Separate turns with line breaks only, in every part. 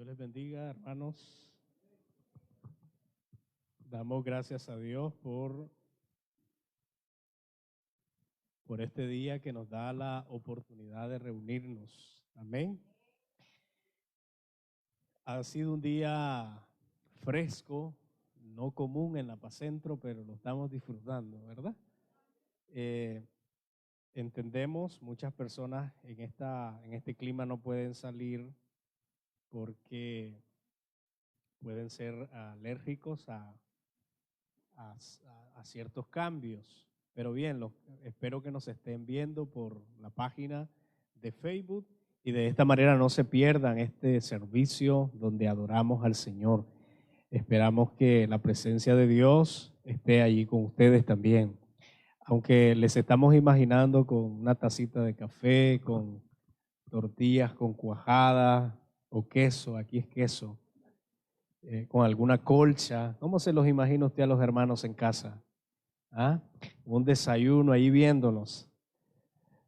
Dios les bendiga, hermanos. Damos gracias a Dios por este día que nos da la oportunidad de reunirnos. Amén. Ha sido un día fresco, no común en la Paz Centro, pero lo estamos disfrutando, ¿verdad? Entendemos, muchas personas en este clima no pueden salir porque pueden ser alérgicos a ciertos cambios. Pero bien, espero que nos estén viendo por la página de Facebook y de esta manera no se pierdan este servicio donde adoramos al Señor. Esperamos que la presencia de Dios esté allí con ustedes también. Aunque les estamos imaginando con una tacita de café, con tortillas con cuajada o queso, aquí es queso. Con alguna colcha. ¿Cómo se los imagina usted a los hermanos en casa? ¿Ah? Un desayuno ahí viéndonos.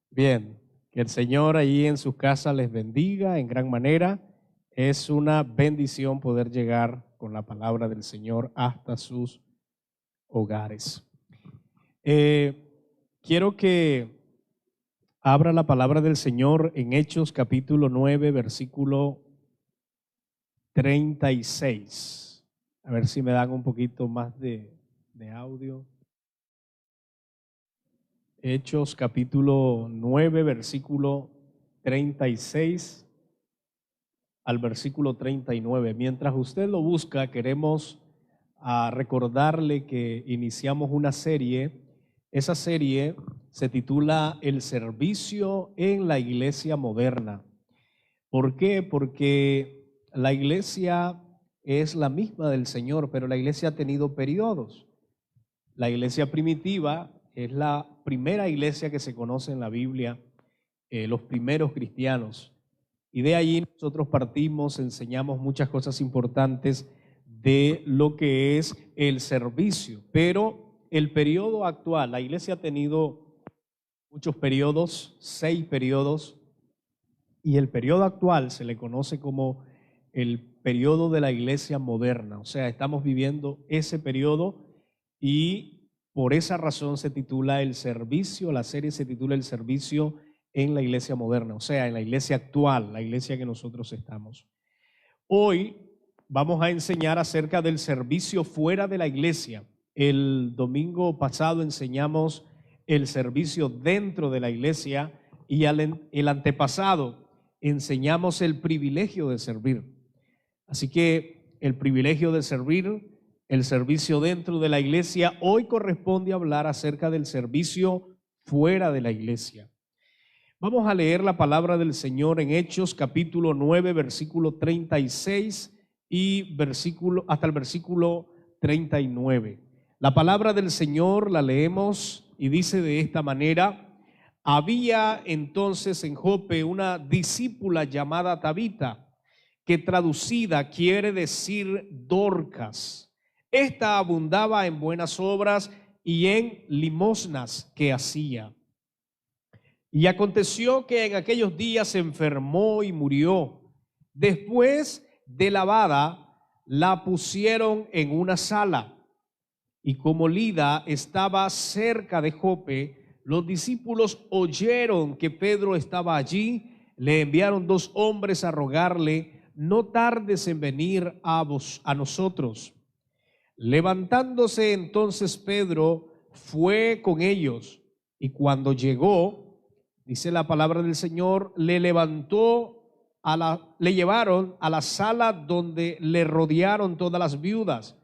Bien, que el Señor allí en sus casas les bendiga en gran manera. Es una bendición poder llegar con la palabra del Señor hasta sus hogares. Quiero que abra la palabra del Señor en Hechos capítulo 9, versículo 36. A ver si me dan un poquito más de audio. Hechos capítulo 9, versículo 36 al versículo 39. Mientras usted lo busca, queremos recordarle que iniciamos una serie. Esa serie se titula El servicio en la iglesia moderna. ¿Por qué? Porque la iglesia es la misma del Señor, pero la iglesia ha tenido periodos. La iglesia primitiva es la primera iglesia que se conoce en la Biblia, los primeros cristianos. Y de allí nosotros partimos, enseñamos muchas cosas importantes de lo que es el servicio. Pero el periodo actual, la iglesia ha tenido muchos periodos, 6 periodos, y el periodo actual se le conoce como el periodo de la iglesia moderna. O sea, estamos viviendo ese periodo y por esa razón se titula el servicio, la serie se titula el servicio en la iglesia moderna, o sea, en la iglesia actual, la iglesia que nosotros estamos. Hoy vamos a enseñar acerca del servicio fuera de la iglesia. El domingo pasado enseñamos el servicio dentro de la iglesia y el antepasado enseñamos el privilegio de servir. Así que el privilegio de servir, el servicio dentro de la iglesia, hoy corresponde hablar acerca del servicio fuera de la iglesia. Vamos a leer la palabra del Señor en Hechos capítulo 9, versículo 36 y hasta el versículo 39. La palabra del Señor la leemos y dice de esta manera: había entonces en Jope una discípula llamada Tabita, que traducida quiere decir Dorcas. Esta abundaba en buenas obras y en limosnas que hacía. Y aconteció que en aquellos días se enfermó y murió. Después de lavada, la pusieron en una sala. Y como Lida estaba cerca de Jope, los discípulos oyeron que Pedro estaba allí. Le enviaron 2 hombres a rogarle: no tardes en venir a nosotros. Levantándose entonces Pedro fue con ellos, y cuando llegó, dice la palabra del Señor, le llevaron a la sala donde le rodearon todas las viudas,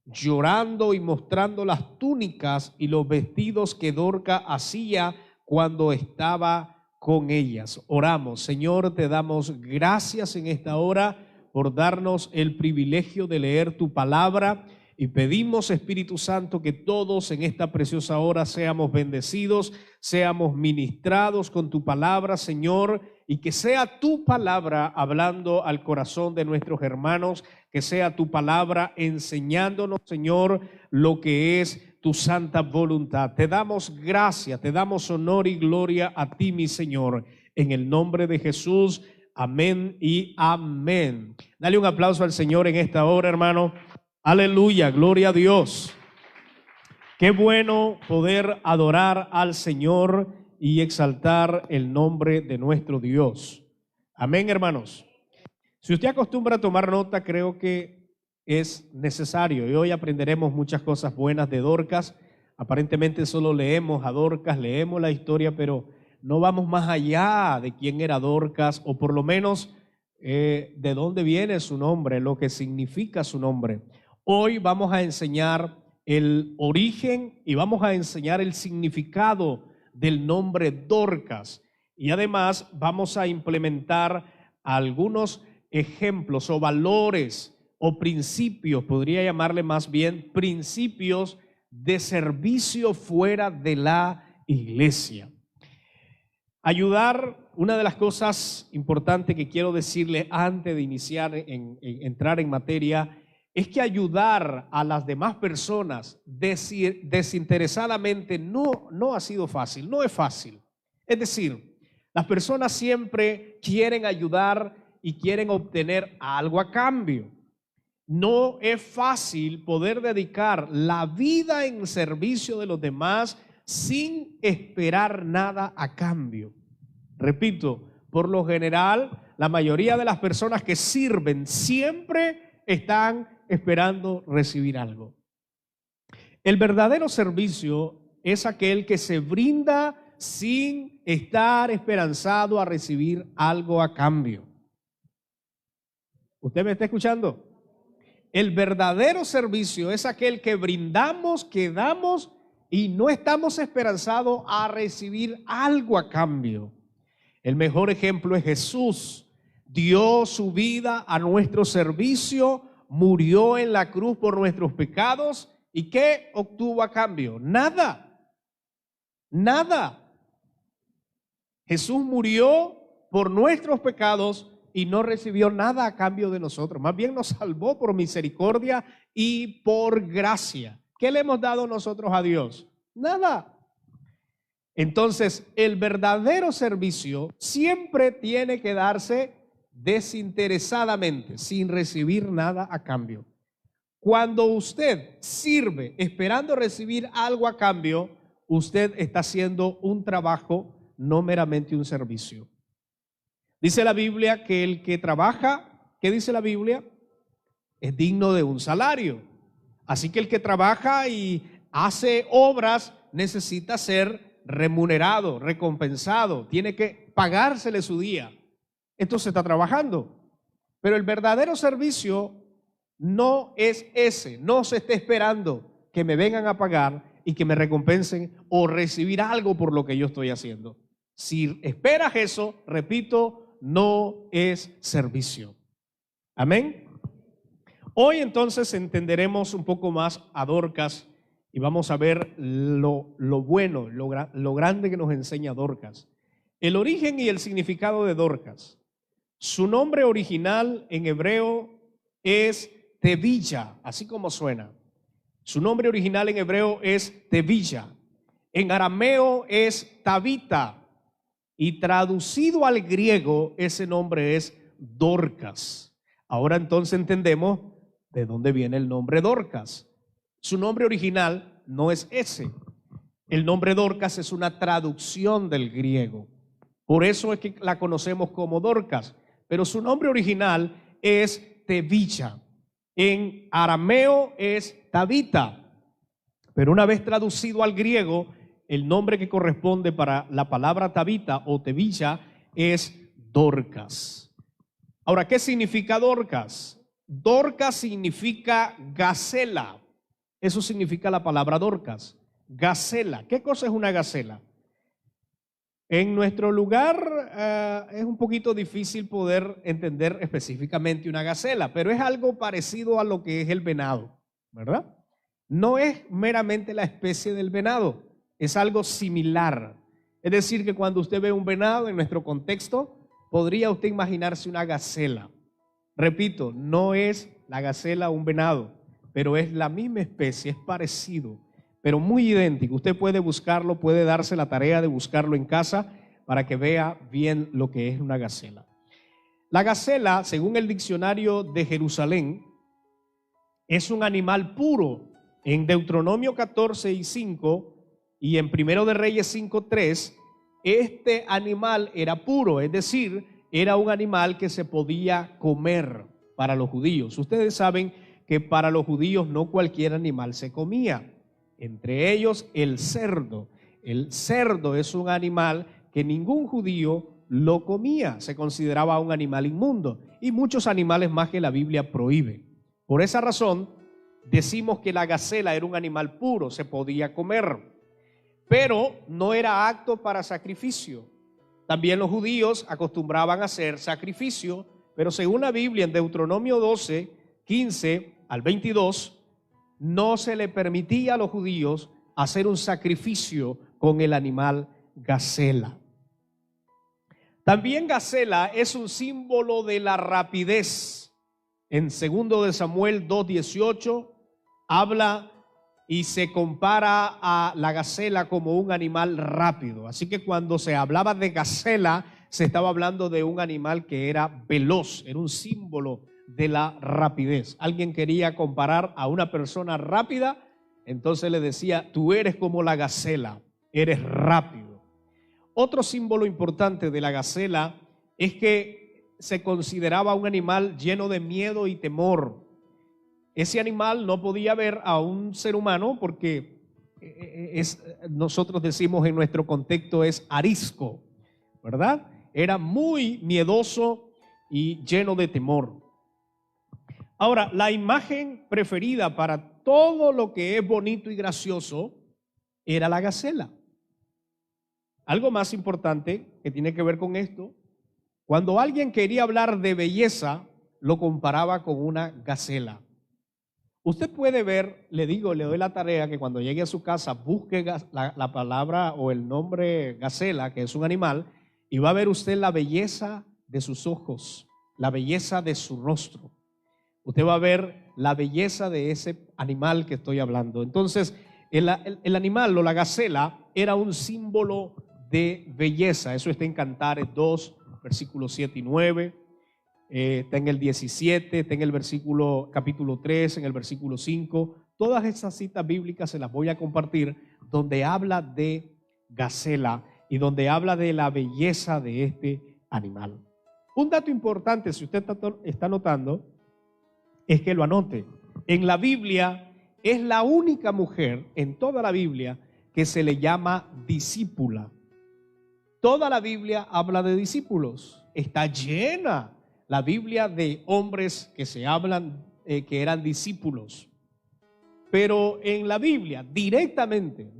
llorando y mostrando las túnicas y los vestidos que Dorcas hacía cuando estaba con ellas. Oramos. Señor, te damos gracias en esta hora por darnos el privilegio de leer tu palabra, y pedimos, Espíritu Santo, que todos en esta preciosa hora seamos bendecidos, seamos ministrados con tu palabra, Señor, y que sea tu palabra hablando al corazón de nuestros hermanos, que sea tu palabra enseñándonos, Señor, lo que es tu santa voluntad. Te damos gracias, te damos honor y gloria a ti, mi Señor. En el nombre de Jesús, Amén y amén. Dale un aplauso al Señor en esta hora, hermano. Aleluya, gloria a Dios. Qué bueno poder adorar al Señor y exaltar el nombre de nuestro Dios. Amén, hermanos. Si usted acostumbra a tomar nota, creo que es necesario. Y hoy aprenderemos muchas cosas buenas de Dorcas. Aparentemente solo leemos a Dorcas, leemos la historia, pero no vamos más allá de quién era Dorcas, o por lo menos de dónde viene su nombre, lo que significa su nombre. Hoy vamos a enseñar el origen y vamos a enseñar el significado del nombre Dorcas. Y además vamos a implementar algunos ejemplos o valores o principios, podría llamarle más bien principios de servicio fuera de la iglesia. Ayudar, una de las cosas importantes que quiero decirle antes de iniciar entrar en materia, es que ayudar a las demás personas desinteresadamente no ha sido fácil, no es fácil. Es decir, las personas siempre quieren ayudar y quieren obtener algo a cambio. No es fácil poder dedicar la vida en servicio de los demás sin esperar nada a cambio. Repito, por lo general, la mayoría de las personas que sirven siempre están esperando recibir algo. El verdadero servicio es aquel que se brinda sin estar esperanzado a recibir algo a cambio. ¿Usted me está escuchando? El verdadero servicio es aquel que brindamos, que damos y no estamos esperanzados a recibir algo a cambio. El mejor ejemplo es Jesús. Dio su vida a nuestro servicio, murió en la cruz por nuestros pecados. ¿Y qué obtuvo a cambio? Nada. Nada. Jesús murió por nuestros pecados y no recibió nada a cambio de nosotros. Más bien nos salvó por misericordia y por gracia. ¿Qué le hemos dado nosotros a Dios? Nada. Entonces, el verdadero servicio siempre tiene que darse desinteresadamente, sin recibir nada a cambio. Cuando usted sirve esperando recibir algo a cambio, usted está haciendo un trabajo, no meramente un servicio. Dice la Biblia que el que trabaja, ¿qué dice la Biblia? Es digno de un salario. Así que el que trabaja y hace obras necesita ser remunerado, recompensado, tiene que pagársele su día. Entonces está trabajando. Pero el verdadero servicio no es ese, no se está esperando que me vengan a pagar y que me recompensen o recibir algo por lo que yo estoy haciendo. Si esperas eso, repito, no es servicio. Amén. Hoy entonces entenderemos un poco más a Dorcas y vamos a ver lo bueno, lo grande que nos enseña Dorcas. El origen y el significado de Dorcas. Su nombre original en hebreo es Tevilla, así como suena. Su nombre original en hebreo es Tevilla. En arameo es Tabita. Y traducido al griego, ese nombre es Dorcas. Ahora entonces entendemos de dónde viene el nombre Dorcas. Su nombre original no es ese. El nombre Dorcas es una traducción del griego. Por eso es que la conocemos como Dorcas. Pero su nombre original es Tevilla. En arameo es Tabita. Pero una vez traducido al griego, el nombre que corresponde para la palabra Tabita o Tevilla es Dorcas. Ahora, ¿qué significa Dorcas? Dorcas significa gacela. Eso significa la palabra Dorcas. Gacela. ¿Qué cosa es una gacela? En nuestro lugar es un poquito difícil poder entender específicamente una gacela, pero es algo parecido a lo que es el venado, ¿verdad? No es meramente la especie del venado, es algo similar. Es decir, que cuando usted ve un venado en nuestro contexto, podría usted imaginarse una gacela. Repito, no es la gacela un venado, pero es la misma especie, es parecido, pero muy idéntico. Usted puede buscarlo, puede darse la tarea de buscarlo en casa para que vea bien lo que es una gacela. La gacela, según el diccionario de Jerusalén, es un animal puro. En Deuteronomio 14:5 y en Primero de Reyes 5:3, este animal era puro, es decir, era un animal que se podía comer para los judíos. Ustedes saben que para los judíos no cualquier animal se comía, entre ellos el cerdo. El cerdo es un animal que ningún judío lo comía, se consideraba un animal inmundo, y muchos animales más que la Biblia prohíbe. Por esa razón, decimos que la gacela era un animal puro, se podía comer, pero no era apto para sacrificio. También los judíos acostumbraban a hacer sacrificio, pero según la Biblia en Deuteronomio 12:15 al 22, no se le permitía a los judíos hacer un sacrificio con el animal gacela. También gacela es un símbolo de la rapidez. En 2 de Samuel 2:18 habla y se compara a la gacela como un animal rápido. Así que cuando se hablaba de gacela, se estaba hablando de un animal que era veloz, era un símbolo de la rapidez. Alguien quería comparar a una persona rápida, entonces le decía, tú eres como la gacela, eres rápido. Otro símbolo importante de la gacela es que se consideraba un animal lleno de miedo y temor. Ese animal no podía ver a un ser humano porque nosotros decimos en nuestro contexto es arisco, ¿verdad? Era muy miedoso y lleno de temor. Ahora, la imagen preferida para todo lo que es bonito y gracioso era la gacela. Algo más importante que tiene que ver con esto, cuando alguien quería hablar de belleza, lo comparaba con una gacela. Usted puede ver, le doy la tarea que cuando llegue a su casa busque la palabra o el nombre gacela, que es un animal, y va a ver usted la belleza de sus ojos, la belleza de su rostro. Usted va a ver la belleza de ese animal que estoy hablando. Entonces, el animal o la gacela era un símbolo de belleza. Eso está en Cantares 2, versículos 7 y 9. Está en el 17, está en el capítulo 3, en el versículo 5. Todas estas citas bíblicas se las voy a compartir donde habla de gacela y donde habla de la belleza de este animal. Un dato importante, si usted está notando, es que lo anote. En la Biblia es la única mujer en toda la Biblia que se le llama discípula. Toda la Biblia habla de discípulos. Está llena la Biblia de hombres que que eran discípulos. Pero en la Biblia, directamente,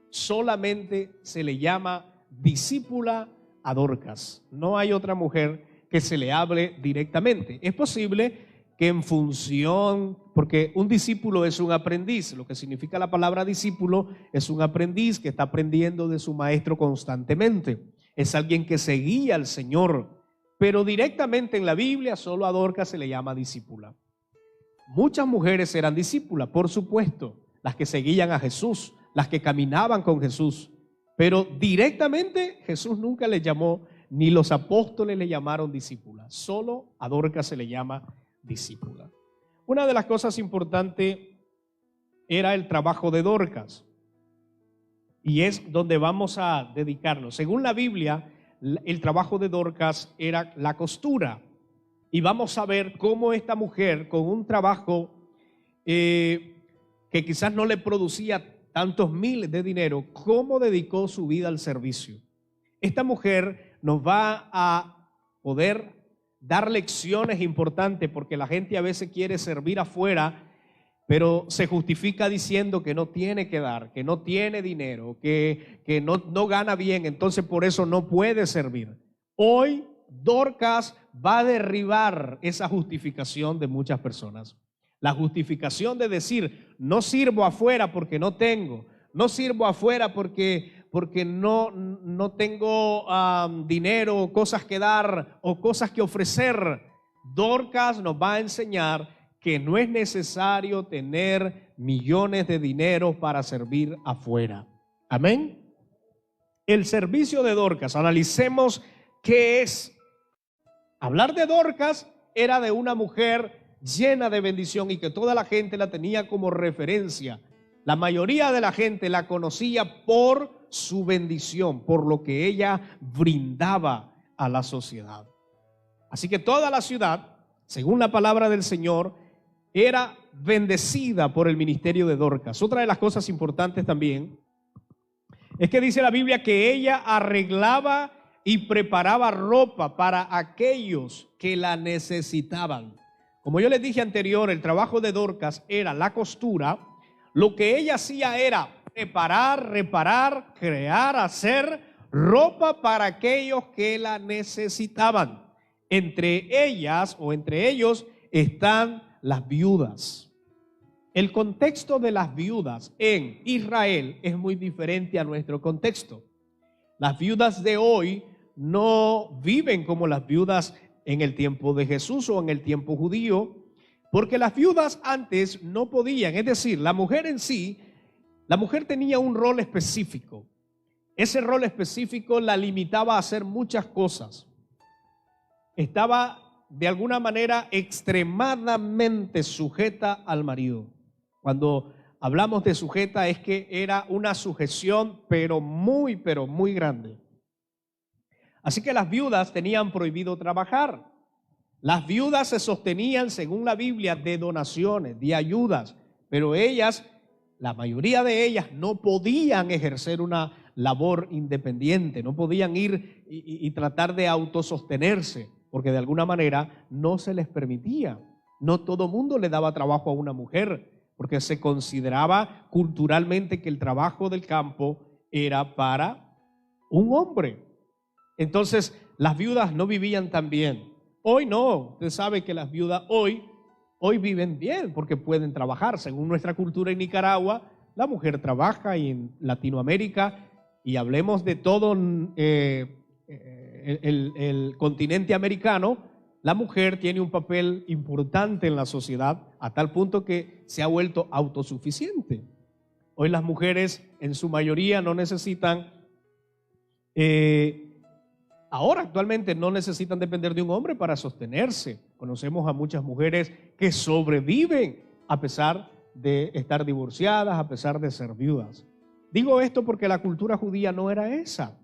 solamente se le llama discípula a Dorcas. No hay otra mujer que se le hable directamente. Es posible que en función, porque un discípulo es un aprendiz, lo que significa la palabra discípulo es un aprendiz que está aprendiendo de su maestro constantemente. Es alguien que seguía al Señor. Pero directamente en la Biblia solo a Dorcas se le llama discípula. Muchas mujeres eran discípulas, por supuesto, las que seguían a Jesús, las que caminaban con Jesús. Pero directamente Jesús nunca le llamó, ni los apóstoles le llamaron discípula. Solo a Dorcas se le llama discípula. Una de las cosas importantes era el trabajo de Dorcas. Y es donde vamos a dedicarnos. Según la Biblia, el trabajo de Dorcas era la costura. Y vamos a ver cómo esta mujer, con un trabajo que quizás no le producía tantos miles de dinero, cómo dedicó su vida al servicio. Esta mujer nos va a poder dar lecciones importantes, porque la gente a veces quiere servir afuera, pero se justifica diciendo que no tiene que dar, que no tiene dinero, que no gana bien, entonces por eso no puede servir. Hoy Dorcas va a derribar esa justificación de muchas personas. La justificación de decir, no sirvo afuera porque no tengo, no sirvo afuera porque no tengo dinero, cosas que dar o cosas que ofrecer. Dorcas nos va a enseñar que no es necesario tener millones de dinero para servir afuera. Amén. El servicio de Dorcas, analicemos qué es Hablar de Dorcas era de una mujer llena de bendición y que toda la gente la tenía como referencia. La mayoría de la gente la conocía por su bendición, por lo que ella brindaba a la sociedad. Así que toda la ciudad, según la palabra del Señor, era bendecida por el ministerio de Dorcas. Otra de las cosas importantes también es que dice la Biblia que ella arreglaba y preparaba ropa para aquellos que la necesitaban. Como yo les dije anterior, el trabajo de Dorcas era la costura. Lo que ella hacía era preparar, reparar, crear, hacer ropa para aquellos que la necesitaban. Entre ellas o entre ellos están las viudas. El contexto de las viudas en Israel es muy diferente a nuestro contexto. Las viudas de hoy no viven como las viudas en el tiempo de Jesús o en el tiempo judío, porque las viudas antes no podían, es decir, la mujer en sí, la mujer tenía un rol específico. Ese rol específico la limitaba a hacer muchas cosas. Estaba de alguna manera extremadamente sujeta al marido. Cuando hablamos de sujeta es que era una sujeción pero muy grande. Así que las viudas tenían prohibido trabajar. Las viudas se sostenían, según la Biblia, de donaciones, de ayudas, pero ellas, la mayoría de ellas, no podían ejercer una labor independiente, no podían ir y tratar de autosostenerse, porque de alguna manera no se les permitía. No todo mundo le daba trabajo a una mujer, porque se consideraba culturalmente que el trabajo del campo era para un hombre. Entonces, las viudas no vivían tan bien. Hoy no, usted sabe que las viudas hoy viven bien porque pueden trabajar. Según nuestra cultura en Nicaragua, la mujer trabaja y en Latinoamérica, y hablemos de todo el continente americano, la mujer tiene un papel importante en la sociedad a tal punto que se ha vuelto autosuficiente. Hoy las mujeres en su mayoría no necesitan, ahora actualmente no necesitan depender de un hombre para sostenerse. Conocemos a muchas mujeres que sobreviven a pesar de estar divorciadas, a pesar de ser viudas. Digo esto porque la cultura judía no era esa.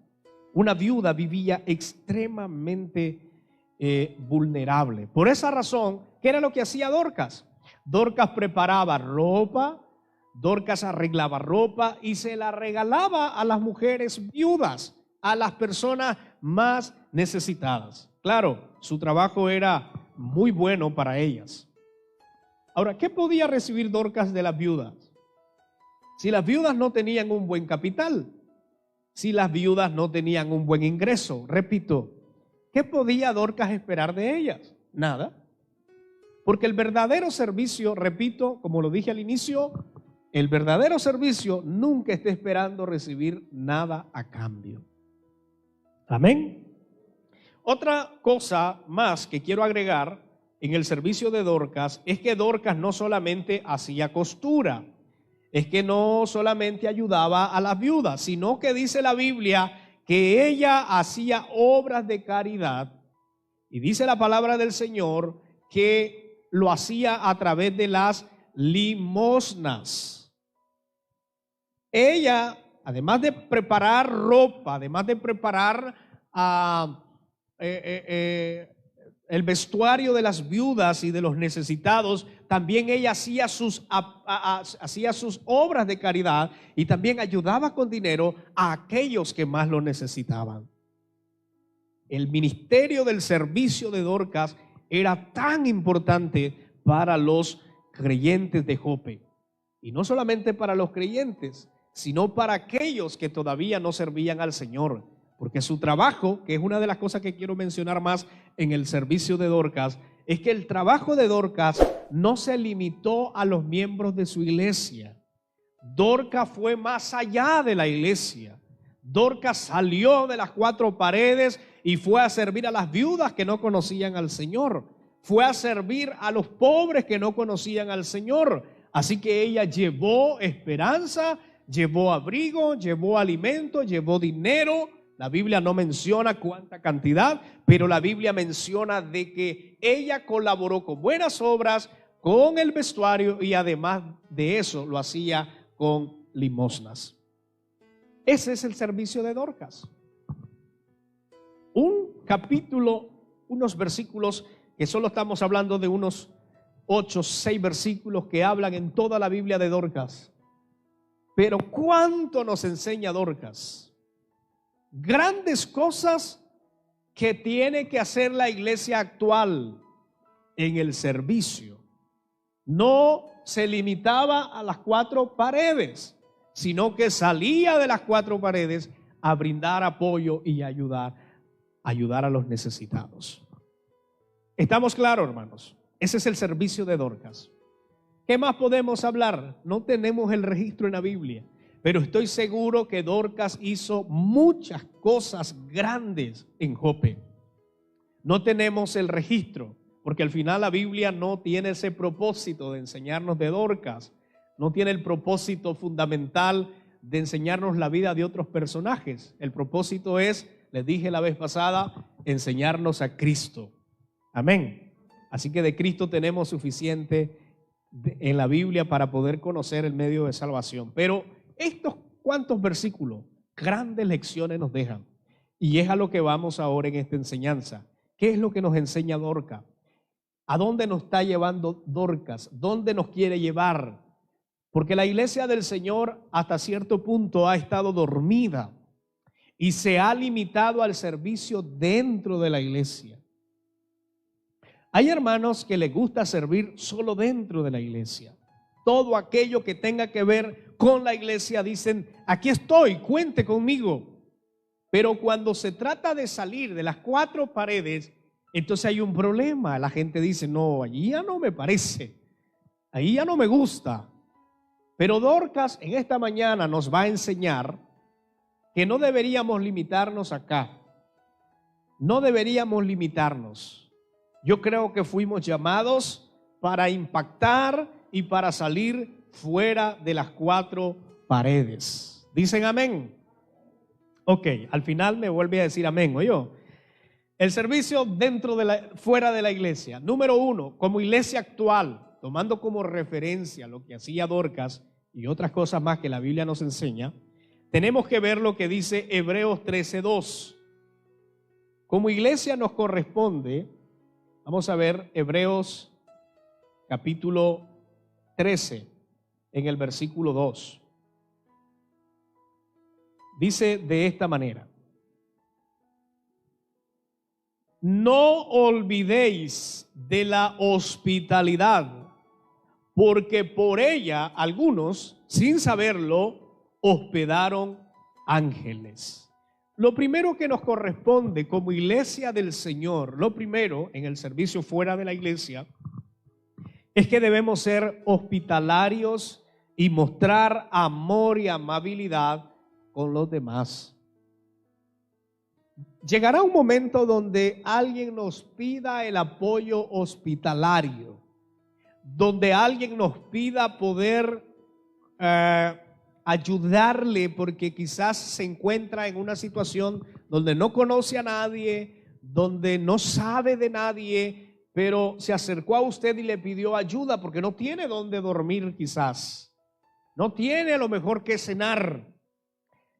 Una viuda vivía extremadamente vulnerable. Por esa razón, ¿qué era lo que hacía Dorcas? Dorcas preparaba ropa, Dorcas arreglaba ropa y se la regalaba a las mujeres viudas, a las personas más necesitadas. Claro, su trabajo era muy bueno para ellas. Ahora, ¿qué podía recibir Dorcas de las viudas? Si las viudas no tenían un buen capital, si las viudas no tenían un buen ingreso, repito, ¿qué podía Dorcas esperar de ellas? Nada. Porque el verdadero servicio, repito, como lo dije al inicio, el verdadero servicio nunca está esperando recibir nada a cambio. Amén. Otra cosa más que quiero agregar en el servicio de Dorcas es que Dorcas no solamente hacía costura, es que no solamente ayudaba a las viudas, sino que dice la Biblia que ella hacía obras de caridad, y dice la palabra del Señor que lo hacía a través de las limosnas. Ella, además de preparar ropa, además de preparar el vestuario de las viudas y de los necesitados, también ella hacía sus obras de caridad y también ayudaba con dinero a aquellos que más lo necesitaban. El ministerio del servicio de Dorcas era tan importante para los creyentes de Jope. Y no solamente para los creyentes, sino para aquellos que todavía no servían al Señor. Porque su trabajo, que es una de las cosas que quiero mencionar más en el servicio de Dorcas, es que el trabajo de Dorcas no se limitó a los miembros de su iglesia. Dorcas fue más allá de la iglesia. Dorcas salió de las cuatro paredes y fue a servir a las viudas que no conocían al Señor. Fue a servir a los pobres que no conocían al Señor. Así que ella llevó esperanza, llevó abrigo, llevó alimento, llevó dinero La Biblia no menciona cuánta cantidad, pero la Biblia menciona de que ella colaboró con buenas obras, con el vestuario y además de eso lo hacía con limosnas. Ese es el servicio de Dorcas. Un capítulo, unos versículos que solo estamos hablando de unos 8, 6 versículos que hablan en toda la Biblia de Dorcas. Pero ¿cuánto nos enseña Dorcas? Grandes cosas que tiene que hacer la iglesia actual en el servicio. No se limitaba a las 4 paredes, sino que salía de las 4 paredes a brindar apoyo y ayudar a los necesitados. ¿Estamos claros, hermanos? Ese es el servicio de Dorcas. ¿Qué más podemos hablar? No tenemos el registro en la Biblia, pero estoy seguro que Dorcas hizo muchas cosas grandes en Jope. No tenemos el registro, porque al final la Biblia no tiene ese propósito de enseñarnos de Dorcas, no tiene el propósito fundamental de enseñarnos la vida de otros personajes. El propósito es, les dije la vez pasada, enseñarnos a Cristo. Amén. Así que de Cristo tenemos suficiente en la Biblia para poder conocer el medio de salvación. Pero estos cuantos versículos, grandes lecciones nos dejan. Y es a lo que vamos ahora en esta enseñanza. ¿Qué es lo que nos enseña Dorcas? ¿A dónde nos está llevando Dorcas? ¿Dónde nos quiere llevar? Porque la iglesia del Señor hasta cierto punto ha estado dormida y se ha limitado al servicio dentro de la iglesia. Hay hermanos que les gusta servir solo dentro de la iglesia. Todo aquello que tenga que ver con la iglesia dicen, aquí estoy, cuente conmigo. Pero cuando se trata de salir de las 4 paredes, entonces hay un problema. La gente dice, no, allí ya no me parece, ahí ya no me gusta. Pero Dorcas en esta mañana nos va a enseñar que no deberíamos limitarnos acá. No deberíamos limitarnos. Yo creo que fuimos llamados para impactar y para salir fuera de las 4 paredes. ¿Dicen amén? Ok, al final me vuelve a decir amén, ¿oyó? El servicio fuera de la iglesia. Número 1, como iglesia actual, tomando como referencia lo que hacía Dorcas y otras cosas más que la Biblia nos enseña, tenemos que ver lo que dice Hebreos 13:2. Como iglesia nos corresponde, vamos a ver Hebreos capítulo 13 en el versículo 2. Dice de esta manera: no olvidéis de la hospitalidad, porque por ella algunos, sin saberlo, hospedaron ángeles. Lo primero que nos corresponde como iglesia del Señor, lo primero en el servicio fuera de la iglesia, es que debemos ser hospitalarios y mostrar amor y amabilidad con los demás. Llegará un momento donde alguien nos pida el apoyo hospitalario, donde alguien nos pida poder ayudarle porque quizás se encuentra en una situación donde no conoce a nadie, donde no sabe de nadie, pero se acercó a usted y le pidió ayuda porque no tiene dónde dormir quizás, no tiene a lo mejor que cenar.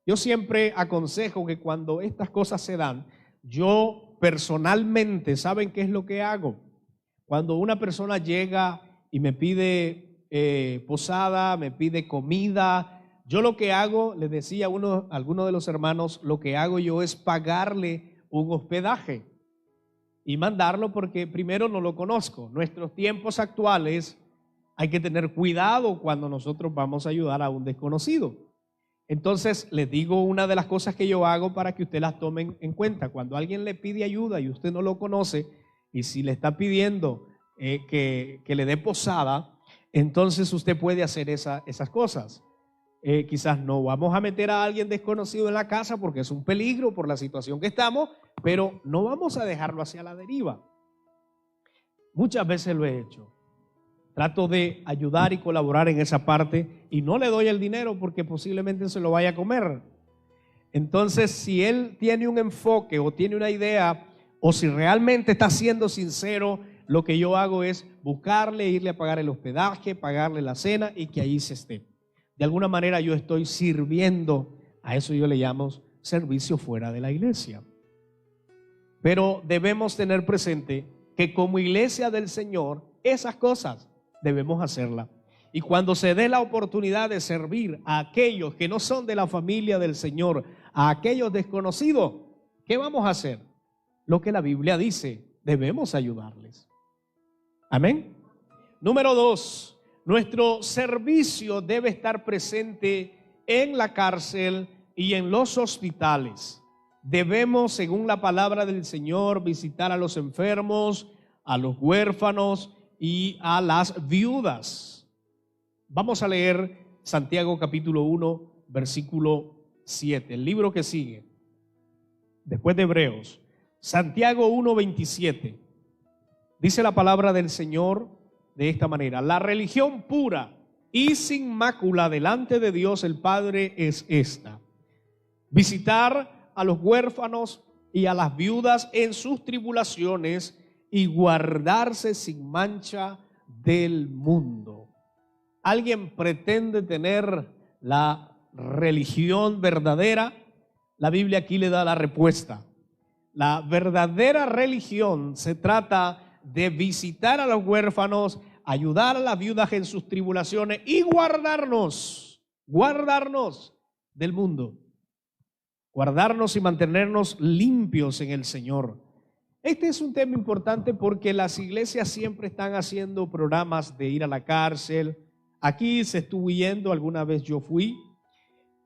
Yo siempre aconsejo que cuando estas cosas se dan, yo personalmente, ¿saben qué es lo que hago? Cuando una persona llega y me pide posada, me pide comida, yo lo que hago, les decía a alguno de los hermanos, lo que hago yo es pagarle un hospedaje y mandarlo porque primero no lo conozco. Nuestros tiempos actuales hay que tener cuidado cuando nosotros vamos a ayudar a un desconocido. Entonces, les digo una de las cosas que yo hago para que usted las tomen en cuenta. Cuando alguien le pide ayuda y usted no lo conoce, y si le está pidiendo que le dé posada, entonces usted puede hacer esas cosas. Quizás no vamos a meter a alguien desconocido en la casa porque es un peligro por la situación que estamos, pero no vamos a dejarlo hacia la deriva. Muchas veces lo he hecho. Trato de ayudar y colaborar en esa parte y no le doy el dinero porque posiblemente se lo vaya a comer. Entonces, si él tiene un enfoque o tiene una idea, o si realmente está siendo sincero, lo que yo hago es buscarle, irle a pagar el hospedaje, pagarle la cena y que ahí se esté. De alguna manera yo estoy sirviendo, a eso yo le llamo servicio fuera de la iglesia. Pero debemos tener presente que como iglesia del Señor, esas cosas debemos hacerlas. Y cuando se dé la oportunidad de servir a aquellos que no son de la familia del Señor, a aquellos desconocidos, ¿qué vamos a hacer? Lo que la Biblia dice, debemos ayudarles. Amén. Número 2, nuestro servicio debe estar presente en la cárcel y en los hospitales. Debemos, según la palabra del Señor, visitar a los enfermos, a los huérfanos y a las viudas. Vamos a leer Santiago capítulo 1, versículo 7, el libro que sigue, después de Hebreos. Santiago 1, 27. Dice la palabra del Señor de esta manera: la religión pura y sin mácula delante de Dios el Padre es esta: visitar a los huérfanos y a las viudas en sus tribulaciones y guardarse sin mancha del mundo. ¿Alguien pretende tener la religión verdadera? La Biblia aquí le da la respuesta. La verdadera religión se trata de visitar a los huérfanos, ayudar a las viudas en sus tribulaciones y guardarnos del mundo. Guardarnos y mantenernos limpios en el Señor. Este es un tema importante porque las iglesias siempre están haciendo programas de ir a la cárcel. Aquí se estuvo yendo, alguna vez yo fui.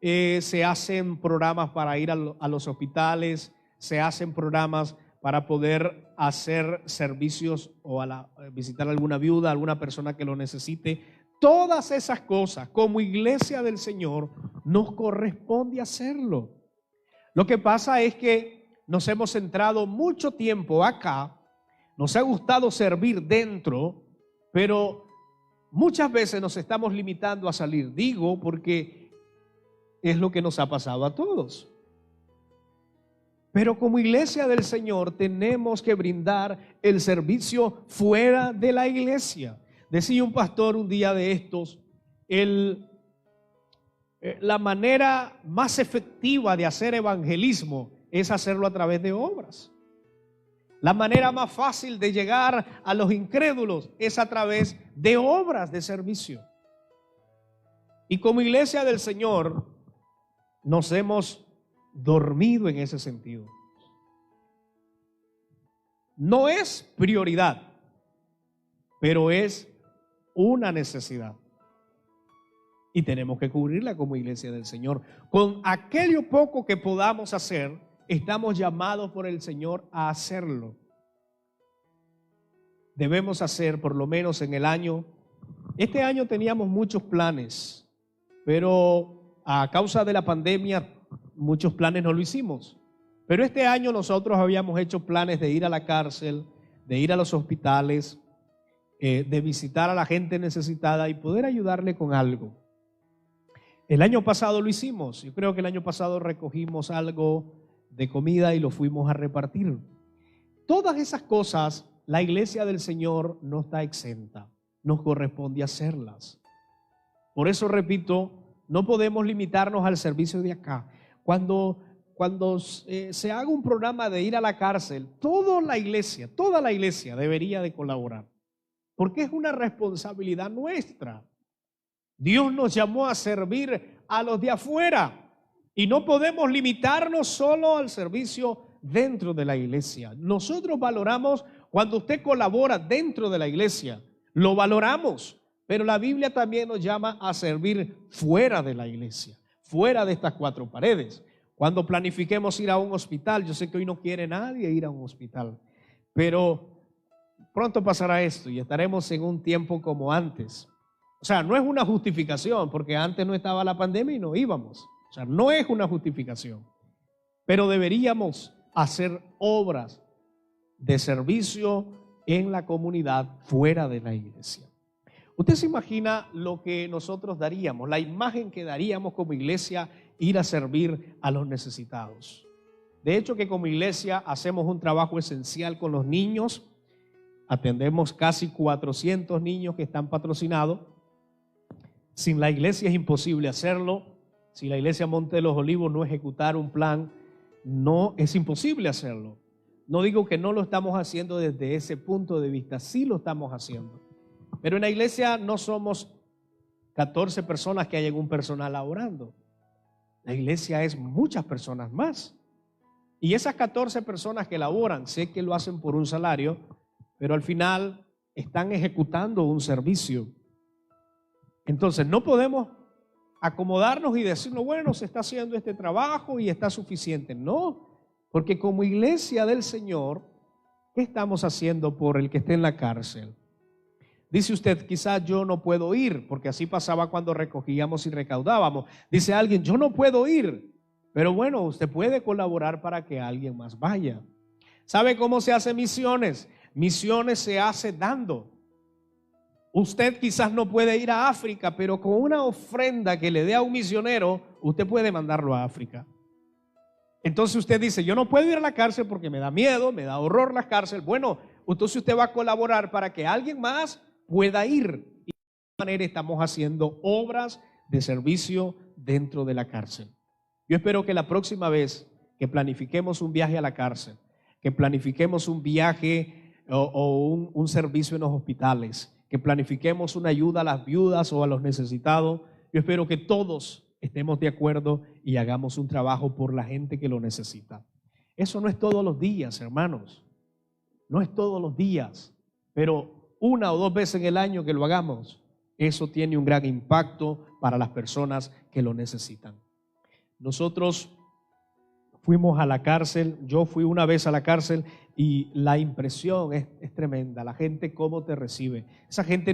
Se hacen programas para ir a los hospitales, se hacen programas para poder hacer servicios o visitar a alguna viuda, alguna persona que lo necesite. Todas esas cosas, como iglesia del Señor, nos corresponde hacerlo. Lo que pasa es que nos hemos centrado mucho tiempo acá, nos ha gustado servir dentro, pero muchas veces nos estamos limitando a salir. Digo porque es lo que nos ha pasado a todos. Pero como iglesia del Señor tenemos que brindar el servicio fuera de la iglesia. Decía un pastor un día de estos, la manera más efectiva de hacer evangelismo es hacerlo a través de obras. La manera más fácil de llegar a los incrédulos es a través de obras de servicio. Y como iglesia del Señor nos hemos dormido en ese sentido. No es prioridad, pero es una necesidad. Y tenemos que cubrirla como iglesia del Señor. Con aquello poco que podamos hacer, estamos llamados por el Señor a hacerlo. Debemos hacer por lo menos en el año. Este año teníamos muchos planes, pero a causa de la pandemia muchos planes no lo hicimos. Pero este año nosotros habíamos hecho planes de ir a la cárcel, de ir a los hospitales, de visitar a la gente necesitada y poder ayudarle con algo. El año pasado lo hicimos. Yo creo que el año pasado recogimos algo de comida y lo fuimos a repartir. Todas esas cosas, la iglesia del Señor no está exenta. Nos corresponde hacerlas. Por eso repito, no podemos limitarnos al servicio de acá. Cuando se haga un programa de ir a la cárcel, toda la iglesia debería de colaborar. Porque es una responsabilidad nuestra. Dios nos llamó a servir a los de afuera y no podemos limitarnos solo al servicio dentro de la iglesia. Nosotros valoramos cuando usted colabora dentro de la iglesia, lo valoramos, pero la Biblia también nos llama a servir fuera de la iglesia, fuera de estas cuatro paredes. Cuando planifiquemos ir a un hospital, yo sé que hoy no quiere nadie ir a un hospital, pero pronto pasará esto y estaremos en un tiempo como antes. O sea, no es una justificación, porque antes no estaba la pandemia y no íbamos. O sea, no es una justificación. Pero deberíamos hacer obras de servicio en la comunidad fuera de la iglesia. Usted se imagina lo que nosotros daríamos, la imagen que daríamos como iglesia ir a servir a los necesitados. De hecho, que como iglesia hacemos un trabajo esencial con los niños. Atendemos casi 400 niños que están patrocinados. Sin la iglesia es imposible hacerlo. Si la iglesia Monte de los Olivos no ejecutar un plan, no es imposible hacerlo. No digo que no lo estamos haciendo desde ese punto de vista, sí lo estamos haciendo. Pero en la iglesia no somos 14 personas que hay un personal laborando. La iglesia es muchas personas más. Y esas 14 personas que laboran, sé que lo hacen por un salario, pero al final están ejecutando un servicio. Entonces no podemos acomodarnos y decirnos, bueno, se está haciendo este trabajo y está suficiente. No, porque como iglesia del Señor, ¿qué estamos haciendo por el que esté en la cárcel? Dice usted, quizás yo no puedo ir, porque así pasaba cuando recogíamos y recaudábamos. Dice alguien, yo no puedo ir, pero bueno, usted puede colaborar para que alguien más vaya. ¿Sabe cómo se hace misiones? Misiones se hace dando. Usted quizás no puede ir a África, pero con una ofrenda que le dé a un misionero, usted puede mandarlo a África. Entonces usted dice, yo no puedo ir a la cárcel porque me da miedo, me da horror la cárcel. Bueno, entonces usted va a colaborar para que alguien más pueda ir. Y de esta manera estamos haciendo obras de servicio dentro de la cárcel. Yo espero que la próxima vez que planifiquemos un viaje a la cárcel, que planifiquemos un viaje o un servicio en los hospitales, que planifiquemos una ayuda a las viudas o a los necesitados, yo espero que todos estemos de acuerdo y hagamos un trabajo por la gente que lo necesita. Eso no es todos los días, hermanos. No es todos los días, pero una o dos veces en el año que lo hagamos, eso tiene un gran impacto para las personas que lo necesitan. Nosotros fuimos a la cárcel, yo fui una vez a la cárcel y la impresión es tremenda. La gente cómo te recibe. Esa gente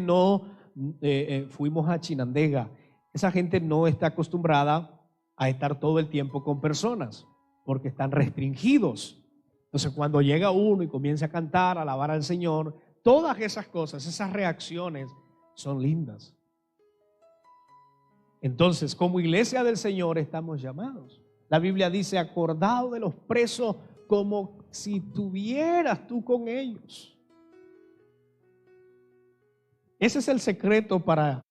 fuimos a Chinandega, esa gente no está acostumbrada a estar todo el tiempo con personas porque están restringidos. Entonces cuando llega uno y comienza a cantar, a alabar al Señor, todas esas cosas, esas reacciones son lindas. Entonces como iglesia del Señor estamos llamados. La Biblia dice, acordado de los presos como si estuvieras tú con ellos. Ese es el secreto para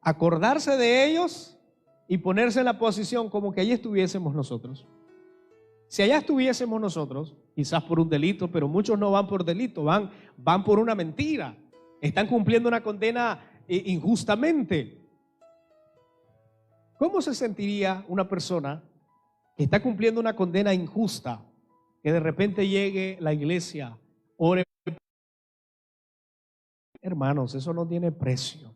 acordarse de ellos y ponerse en la posición como que allí estuviésemos nosotros. Si allá estuviésemos nosotros, quizás por un delito, pero muchos no van por delito, van por una mentira. Están cumpliendo una condena injustamente. ¿Cómo se sentiría una persona que está cumpliendo una condena injusta, que de repente llegue la iglesia, ore? Hermanos, eso no tiene precio.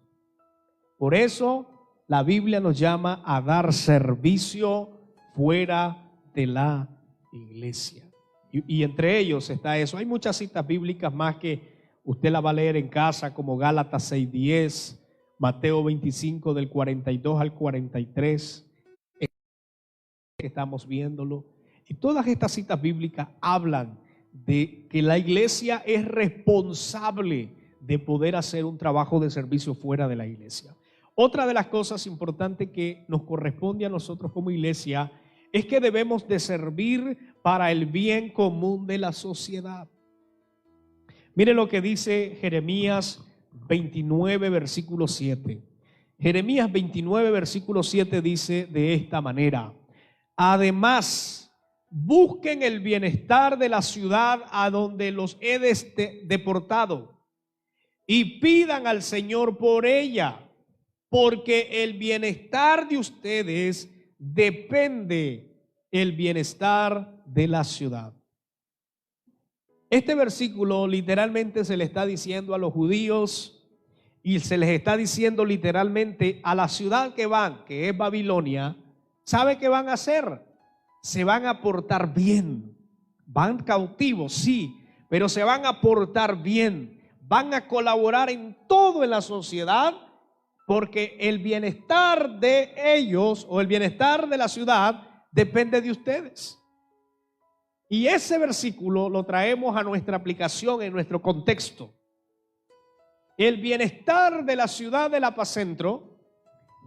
Por eso la Biblia nos llama a dar servicio fuera de la iglesia. Y entre ellos está eso. Hay muchas citas bíblicas más que usted la va a leer en casa, como Gálatas 6:10, Mateo 25 del 42 al 43, que estamos viéndolo. Y todas estas citas bíblicas hablan de que la iglesia es responsable de poder hacer un trabajo de servicio fuera de la iglesia. Otra de las cosas importantes que nos corresponde a nosotros como iglesia es que debemos de servir para el bien común de la sociedad. Mire lo que dice Jeremías 29, versículo 7. Jeremías 29, versículo 7 dice de esta manera: además, busquen el bienestar de la ciudad a donde los he deportado y pidan al Señor por ella, porque el bienestar de ustedes depende del bienestar de la ciudad. Este versículo literalmente se le está diciendo a los judíos y se les está diciendo literalmente a la ciudad que van, que es Babilonia. ¿Sabe qué van a hacer? Se van a portar bien. Van cautivos, sí, pero se van a portar bien. Van a colaborar en todo en la sociedad, porque el bienestar de ellos o el bienestar de la ciudad depende de ustedes. Y ese versículo lo traemos a nuestra aplicación en nuestro contexto. El bienestar de la ciudad del Apacentro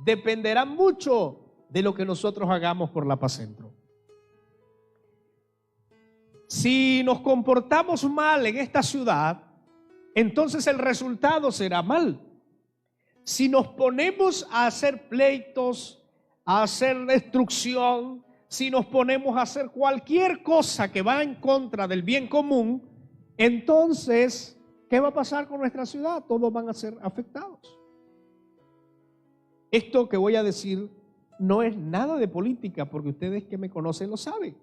dependerá mucho de lo que nosotros hagamos por La Paz Centro. Si nos comportamos mal en esta ciudad, entonces el resultado será mal. Si nos ponemos a hacer pleitos, a hacer destrucción, si nos ponemos a hacer cualquier cosa que va en contra del bien común, entonces, ¿qué va a pasar con nuestra ciudad? Todos van a ser afectados. Esto que voy a decir no es nada de política, porque ustedes que me conocen lo saben.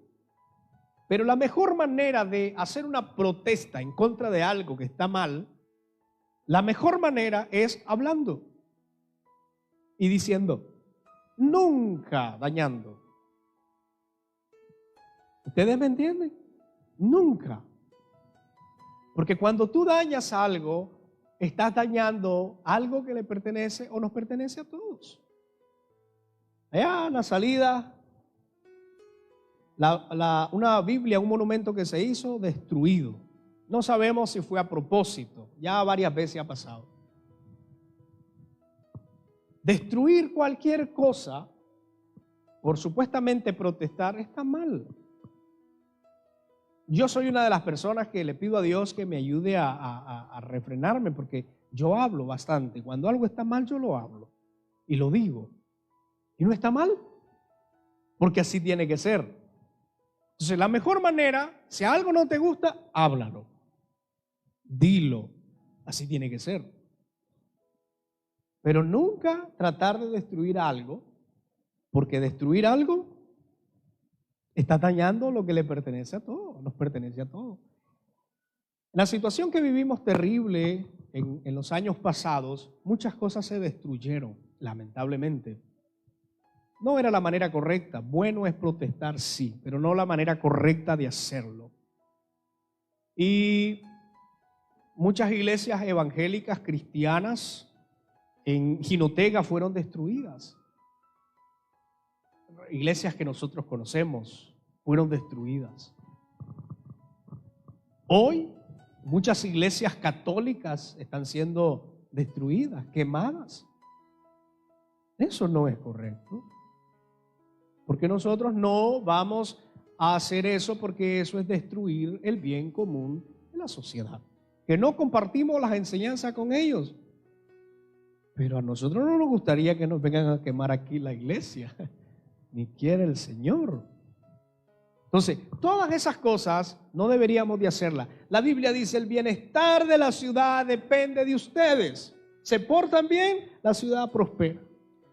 Pero la mejor manera de hacer una protesta en contra de algo que está mal, la mejor manera es hablando y diciendo, nunca dañando. ¿Ustedes me entienden? Nunca. Porque cuando tú dañas algo, estás dañando algo que le pertenece o nos pertenece a todos. Allá en la salida, una Biblia, un monumento que se hizo, destruido. No sabemos si fue a propósito, ya varias veces ha pasado. Destruir cualquier cosa por supuestamente protestar está mal. Yo soy una de las personas que le pido a Dios que me ayude a refrenarme, porque yo hablo bastante. Cuando algo está mal, yo lo hablo y lo digo. Y no está mal, porque así tiene que ser. Entonces, la mejor manera, si algo no te gusta, háblalo. Dilo. Así tiene que ser. Pero nunca tratar de destruir algo, porque destruir algo está dañando lo que le pertenece a todos, nos pertenece a todos. La situación que vivimos terrible en los años pasados, muchas cosas se destruyeron, lamentablemente. No era la manera correcta. Bueno es protestar, sí, pero no la manera correcta de hacerlo. Y muchas iglesias evangélicas cristianas en Jinotega fueron destruidas. Iglesias que nosotros conocemos fueron destruidas. Hoy muchas iglesias católicas están siendo destruidas, quemadas. Eso no es correcto. Porque nosotros no vamos a hacer eso, porque eso es destruir el bien común de la sociedad. Que no compartimos las enseñanzas con ellos. Pero a nosotros no nos gustaría que nos vengan a quemar aquí la iglesia. Ni quiere el Señor. Entonces, todas esas cosas no deberíamos de hacerlas. La Biblia dice, el bienestar de la ciudad depende de ustedes. Se portan bien, la ciudad prospera.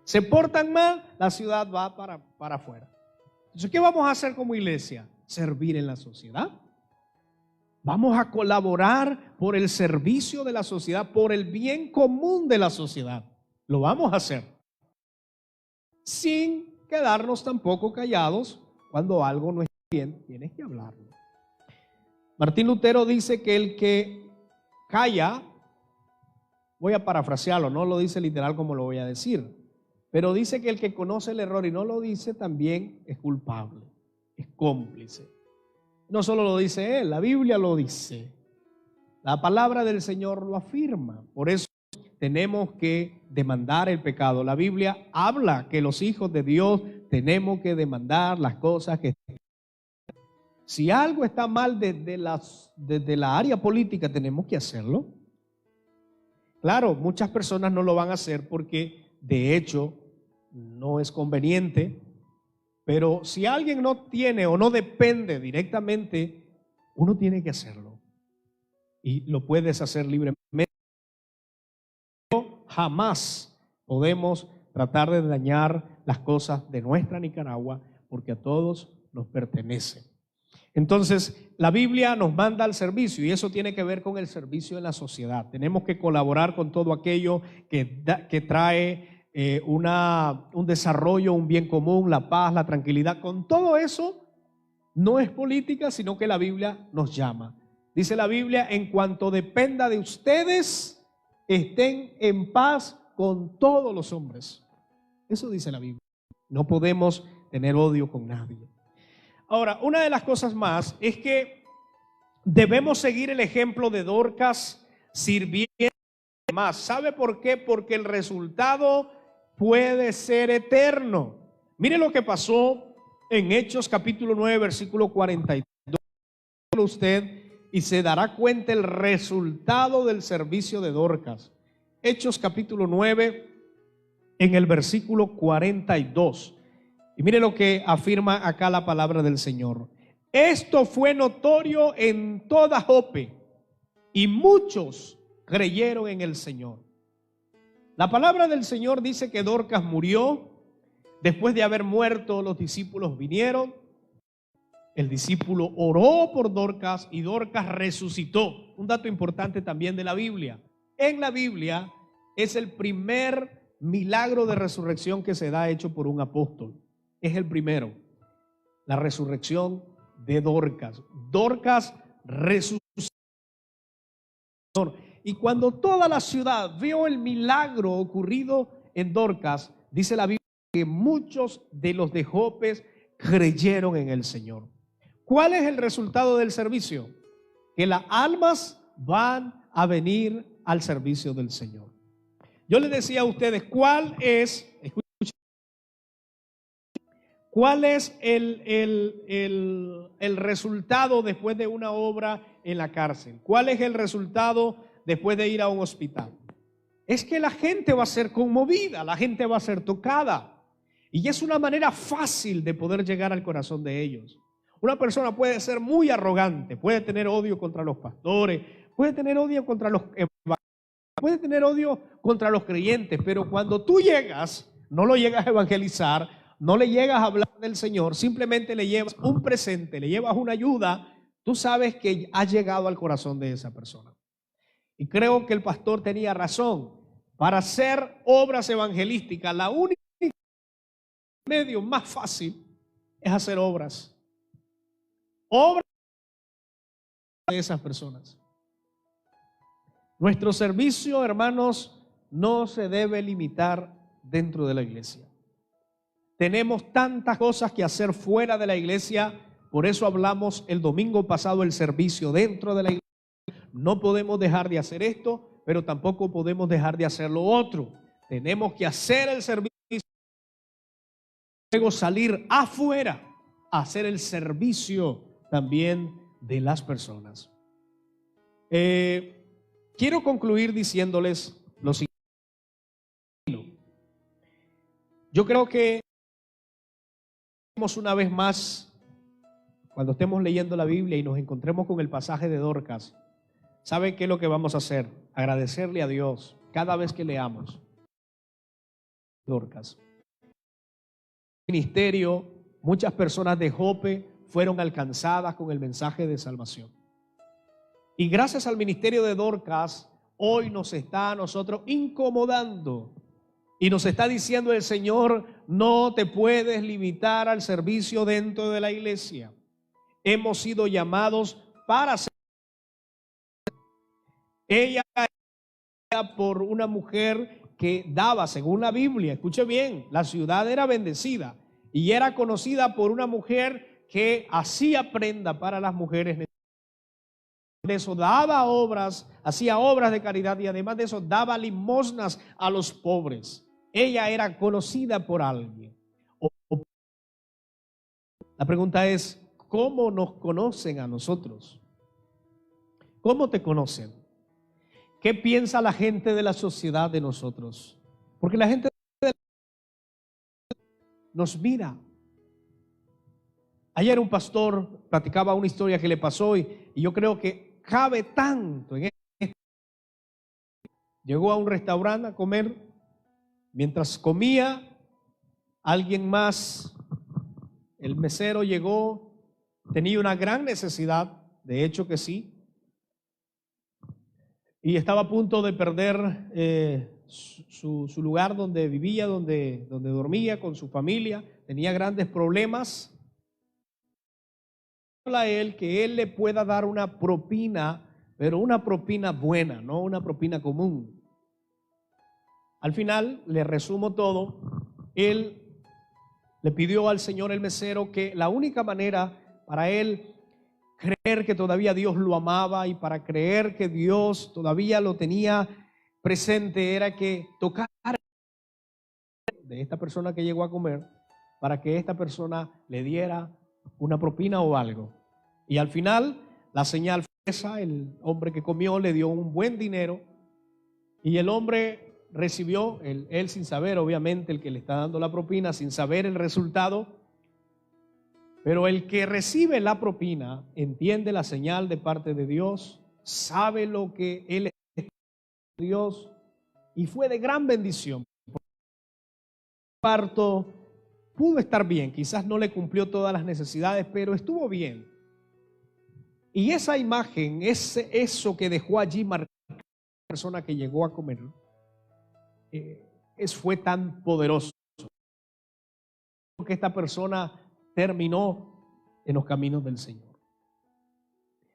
Se portan mal, la ciudad va para afuera. Entonces, ¿qué vamos a hacer como iglesia? Servir en la sociedad. Vamos a colaborar por el servicio de la sociedad, por el bien común de la sociedad. Lo vamos a hacer. Sin quedarnos tampoco callados cuando algo no está bien, tienes que hablarlo. Martín Lutero dice que el que calla, voy a parafrasearlo, no lo dice literal como lo voy a decir, pero dice que el que conoce el error y no lo dice también es culpable, es cómplice. No solo lo dice él, la Biblia lo dice. La palabra del Señor lo afirma. Por eso tenemos que demandar el pecado. La Biblia habla que los hijos de Dios tenemos que demandar las cosas que... Si algo está mal desde la área política, tenemos que hacerlo. Claro, muchas personas no lo van a hacer porque de hecho no es conveniente, pero si alguien no tiene o no depende directamente, uno tiene que hacerlo. Y lo puedes hacer libremente. Jamás podemos tratar de dañar las cosas de nuestra Nicaragua, porque a todos nos pertenece. Entonces, la Biblia nos manda al servicio, y eso tiene que ver con el servicio en la sociedad. Tenemos que colaborar con todo aquello que trae un desarrollo, un bien común, la paz, la tranquilidad. Con todo eso, no es política, sino que la Biblia nos llama. Dice la Biblia, en cuanto dependa de ustedes, estén en paz con todos los hombres. Eso dice la Biblia. No podemos tener odio con nadie. Ahora, una de las cosas más es que debemos seguir el ejemplo de Dorcas sirviendo más. ¿Sabe por qué? Porque el resultado puede ser eterno. Mire lo que pasó en Hechos capítulo 9, versículo 42. Usted y se dará cuenta el resultado del servicio de Dorcas. Hechos capítulo 9, en el versículo 42. Y mire lo que afirma acá la palabra del Señor. Esto fue notorio en toda Jope y muchos creyeron en el Señor. La palabra del Señor dice que Dorcas murió. Después de haber muerto, los discípulos vinieron. El discípulo oró por Dorcas y Dorcas resucitó. Un dato importante también de la Biblia. En la Biblia es el primer milagro de resurrección que se da hecho por un apóstol. Es el primero. La resurrección de Dorcas. Dorcas resucitó. Y cuando toda la ciudad vio el milagro ocurrido en Dorcas, dice la Biblia que muchos de los de Jope creyeron en el Señor. ¿Cuál es el resultado del servicio? Que las almas van a venir al servicio del Señor. Yo les decía a ustedes, ¿cuál es el resultado después de una obra en la cárcel? ¿Cuál es el resultado después de ir a un hospital? Es que la gente va a ser conmovida, la gente va a ser tocada. Y es una manera fácil de poder llegar al corazón de ellos. Una persona puede ser muy arrogante, puede tener odio contra los pastores, puede tener odio contra los puede tener odio contra los creyentes, pero cuando tú llegas, no lo llegas a evangelizar, no le llegas a hablar del Señor, simplemente le llevas un presente, le llevas una ayuda, tú sabes que ha llegado al corazón de esa persona. Y creo que el pastor tenía razón. Para hacer obras evangelísticas, la única medio más fácil es hacer obras de esas personas. Nuestro servicio, hermanos, no se debe limitar dentro de la iglesia. Tenemos tantas cosas que hacer fuera de la iglesia, por eso hablamos el domingo pasado el servicio dentro de la iglesia. No podemos dejar de hacer esto, pero tampoco podemos dejar de hacer lo otro. Tenemos que hacer el servicio, luego salir afuera a hacer el servicio también de las personas. Quiero concluir diciéndoles lo siguiente. Yo creo que una vez más, cuando estemos leyendo la Biblia y nos encontremos con el pasaje de Dorcas, ¿sabe qué es lo que vamos a hacer? Agradecerle a Dios cada vez que leamos Dorcas. Ministerio, muchas personas de Jope fueron alcanzadas con el mensaje de salvación. Y gracias al ministerio de Dorcas, hoy nos está a nosotros incomodando y nos está diciendo el Señor, no te puedes limitar al servicio dentro de la iglesia. Hemos sido llamados para ser. Ella era por una mujer que daba, según la Biblia, escuche bien, la ciudad era bendecida y era conocida por una mujer que hacía prenda para las mujeres. De eso daba obras, hacía obras de caridad y además de eso daba limosnas a los pobres. Ella era conocida por alguien. La pregunta es, ¿cómo nos conocen a nosotros? ¿Cómo te conocen? ¿Qué piensa la gente de la sociedad de nosotros? Porque la gente nos mira. Ayer un pastor platicaba una historia que le pasó y yo creo que cabe tanto en esto. Llegó a un restaurante a comer. Mientras comía, alguien más, el mesero llegó, tenía una gran necesidad, de hecho que sí, y estaba a punto de perder su lugar donde vivía, donde dormía con su familia, tenía grandes problemas. A él que él le pueda dar una propina, pero una propina buena, no una propina común. Al final, le resumo todo, él le pidió al Señor el mesero que la única manera para él creer que todavía Dios lo amaba y para creer que Dios todavía lo tenía presente era que tocara de esta persona que llegó a comer para que esta persona le diera una propina o algo. Y al final la señal fue esa, el hombre que comió le dio un buen dinero y el hombre recibió, él sin saber, obviamente, el que le está dando la propina, sin saber el resultado, pero el que recibe la propina entiende la señal de parte de Dios, sabe lo que él es de Dios y fue de gran bendición. El parto pudo estar bien, quizás no le cumplió todas las necesidades, pero estuvo bien. Y esa imagen, eso que dejó allí marcada la persona que llegó a comer, fue tan poderoso que esta persona terminó en los caminos del Señor.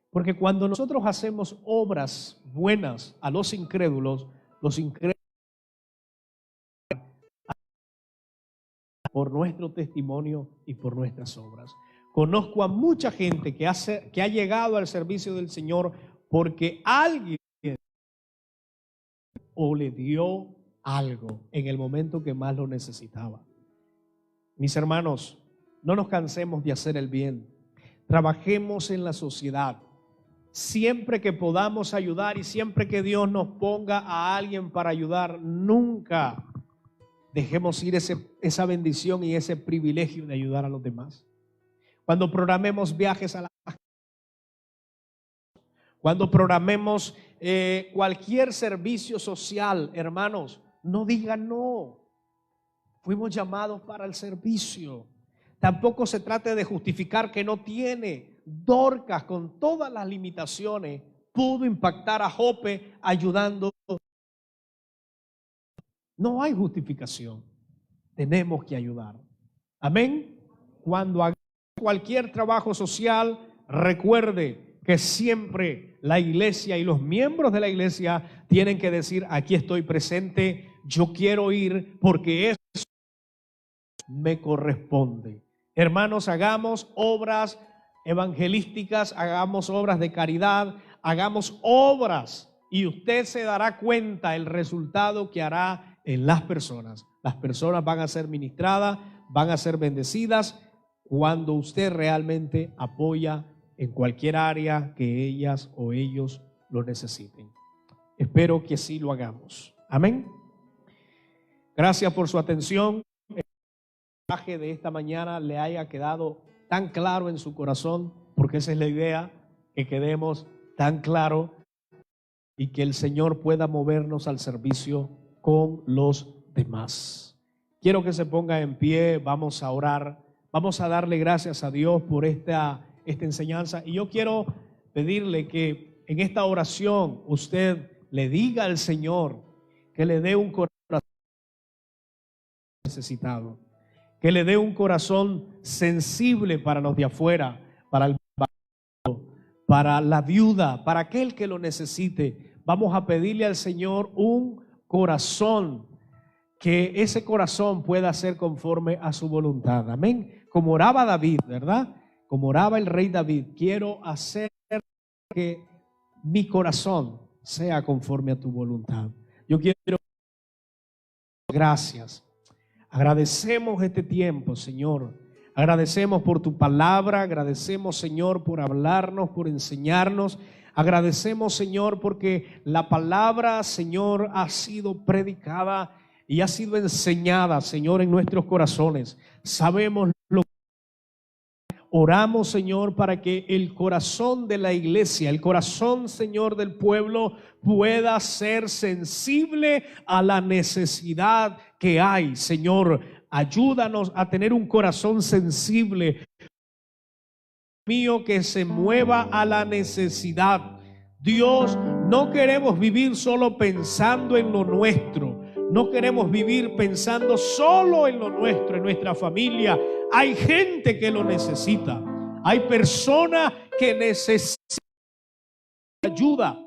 Porque cuando nosotros hacemos obras buenas a los incrédulos por nuestro testimonio y por nuestras obras. Conozco a mucha gente que ha llegado al servicio del Señor porque alguien o le dio algo en el momento que más lo necesitaba. Mis hermanos, no nos cansemos de hacer el bien. Trabajemos en la sociedad. Siempre que podamos ayudar y siempre que Dios nos ponga a alguien para ayudar, nunca dejemos ir esa bendición y ese privilegio de ayudar a los demás. Cuando programemos viajes a cuando programemos cualquier servicio social, hermanos, no digan no. Fuimos llamados para el servicio. Tampoco se trate de justificar que no tiene. Dorcas, con todas las limitaciones, pudo impactar a Jope ayudando. No hay justificación. Tenemos que ayudar. Amén. Cuando haga cualquier trabajo social, recuerde que siempre la iglesia y los miembros de la iglesia tienen que decir: aquí estoy presente, yo quiero ir porque eso me corresponde. Hermanos, hagamos obras evangelísticas, hagamos obras de caridad, hagamos obras y usted se dará cuenta el resultado que hará en las personas. Las personas van a ser ministradas, van a ser bendecidas cuando usted realmente apoya en cualquier área que ellas o ellos lo necesiten. Espero que así lo hagamos. Amén. Gracias por su atención. El mensaje de esta mañana le haya quedado tan claro en su corazón, porque esa es la idea, que quedemos tan claro y que el Señor pueda movernos al servicio con los demás. Quiero que se ponga en pie, vamos a orar, vamos a darle gracias a Dios por esta enseñanza. Y yo quiero pedirle que en esta oración usted le diga al Señor que le dé un corazón necesitado, que le dé un corazón sensible para los de afuera, para el para la viuda, para aquel que lo necesite. Vamos a pedirle al Señor un corazón, que ese corazón pueda ser conforme a su voluntad. Amén. Como oraba David, ¿verdad? Como oraba el rey David: quiero hacer que mi corazón sea conforme a tu voluntad. Yo quiero, gracias. Agradecemos este tiempo, Señor. Agradecemos por tu palabra, agradecemos, Señor, por hablarnos, por enseñarnos. Agradecemos, Señor, porque la palabra, Señor, ha sido predicada y ha sido enseñada, Señor, en nuestros corazones. Sabemos lo que oramos, Señor, para que el corazón de la iglesia, el corazón, Señor, del pueblo pueda ser sensible a la necesidad que hay, Señor. Ayúdanos a tener un corazón sensible, mío, que se mueva a la necesidad. Dios, no queremos vivir solo pensando en lo nuestro. No queremos vivir pensando solo en lo nuestro, en nuestra familia. Hay gente que lo necesita. Hay personas que necesitan ayuda.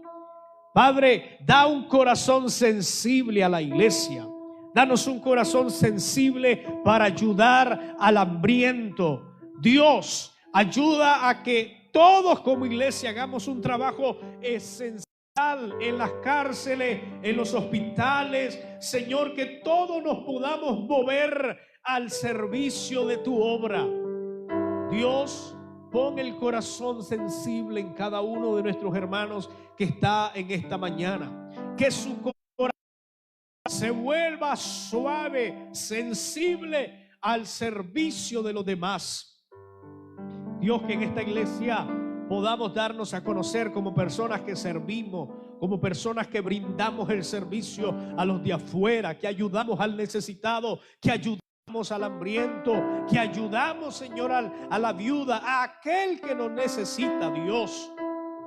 Padre, da un corazón sensible a la iglesia. Danos un corazón sensible para ayudar al hambriento. Dios, ayuda a que todos como iglesia hagamos un trabajo esencial en las cárceles, en los hospitales, Señor, que todos nos podamos mover al servicio de tu obra. Dios, pon el corazón sensible en cada uno de nuestros hermanos que está en esta mañana, que su corazón se vuelva suave, sensible al servicio de los demás. Dios, que en esta iglesia podamos darnos a conocer como personas que servimos, como personas que brindamos el servicio a los de afuera, que ayudamos al necesitado, que ayudamos al hambriento, que ayudamos, Señor, a la viuda, a aquel que nos necesita. Dios,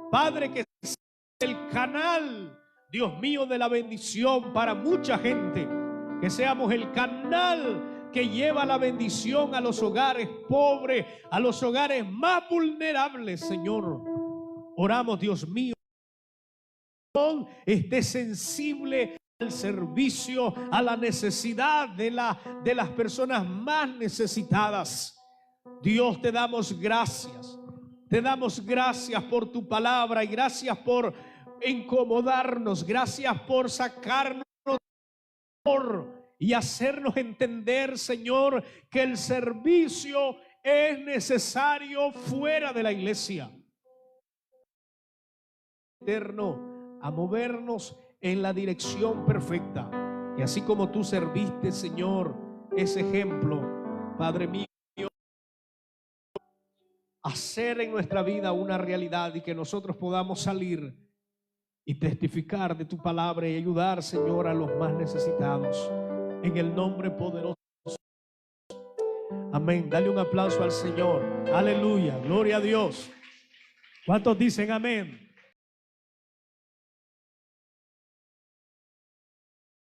Padre, que sea el canal, Dios mío, de la bendición para mucha gente, que seamos el canal que lleva la bendición a los hogares pobres, a los hogares más vulnerables, Señor. Oramos, Dios mío, esté sensible al servicio, a la necesidad de las personas más necesitadas. Dios, te damos gracias. Te damos gracias por tu palabra y gracias por incomodarnos. Gracias por sacarnos y hacernos entender, Señor, que el servicio es necesario fuera de la iglesia. Eterno, a movernos en la dirección perfecta. Y así como tú serviste, Señor, ese ejemplo, Padre mío, hacer en nuestra vida una realidad y que nosotros podamos salir y testificar de tu palabra y ayudar, Señor, a los más necesitados. En el nombre poderoso. Amén. Dale un aplauso al Señor. Aleluya. Gloria a Dios. ¿Cuántos dicen amén?